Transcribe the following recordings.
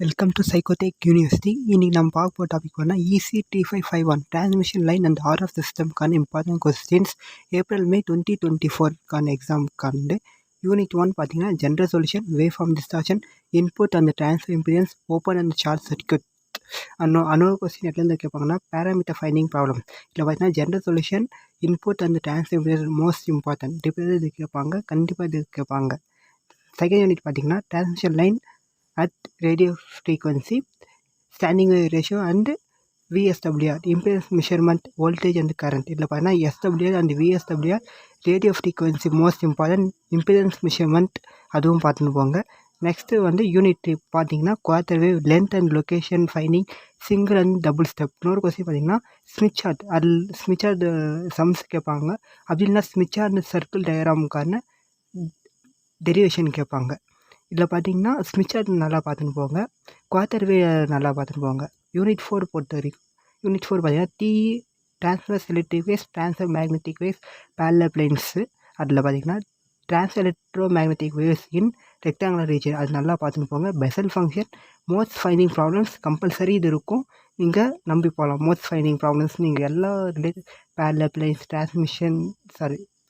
Welcome to சைக்கோடெக் university. இன்னைக்கு நம்ம பார்க்க போகிற டாபிக் வந்து EC3551 transmission line and RF சிஸ்டம்க்கான இம்பார்ட்டன்ட் கொஸ்டின்ஸ் ஏப்ரல் மே 2024க்கான எக்ஸாமுக்கான யூனிட் 1 பார்த்தீங்கன்னா general solution, wave form distortion, input and transfer impedance, open and short circuit. இன்னொரு கொஸ்டின் எட்லேருந்து கேட்பாங்கன்னா பேராமீட்டர் ஃபைண்டிங் ப்ராப்ளம். இதில் பார்த்தீங்கன்னா general solution, input and transfer impedance most important. Different இது கேட்பாங்க, கண்டிப்பாக இது கேட்பாங்க. செகண்ட் யூனிட் பார்த்தீங்கன்னா transmission line at radio frequency, standing wave ratio and VSWR, impedance measurement, voltage and current. இதில் பார்த்தீங்கன்னா SWR and VSWR radio frequency most important, impedance measurement அதுவும் பார்த்துன்னு போங்க. நெக்ஸ்ட்டு வந்து யூனிட் 3 பார்த்தீங்கன்னா quarter wave length and location finding, single and double step. இன்னொரு question பார்த்தீங்கன்னா Smith chart, அதில் ஸ்மித் சார்ட் சம்ஸ் கேட்பாங்க. அப்படி இல்லைன்னா ஸ்மித் சார்ட் சர்க்கிள் டயக்ராமுக்கான டெரிவேஷன் கேட்பாங்க. இதில் பார்த்தீங்கன்னா ஸ்மித் சார்ட் நல்லா பார்த்துன்னு போங்க, குவார்ட்டர் வே நல்லா பார்த்துன்னு போங்க. யூனிட் 4 பொறுத்த வரைக்கும் யூனிட் 4 பார்த்தீங்கன்னா transverse electric waves, transfer magnetic waves, parallel planes. அதில் பார்த்தீங்கன்னா transfer electromagnetic waves in rectangular region, அது நல்லா பார்த்துன்னு போங்க. Bessel function, modes finding problems compulsory இது இருக்கும், இங்கே நம்பி போகலாம். மோட்ஸ் ஃபைண்டிங் ப்ராப்ளம்ஸ் நீங்கள் எல்லா related parallel planes,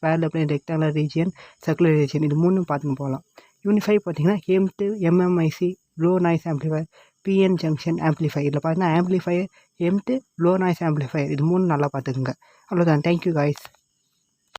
parallel plane, rectangular region, circular region, இது மூணும் பார்த்துன்னு போகலாம். யூனிட் 5 பார்த்தீங்கன்னா ஹேம்டு MMIC, low noise amplifier, PN junction amplifier. இதில் பார்த்தீங்கன்னா ஆம்ப்ளிஃபையர், ஹேம்டு, லோ நாய்ஸ் ஆம்ப்ளிஃபையர், இது மூணு நல்லா பார்த்துக்குங்க. அவ்வளோதான். Thank you guys.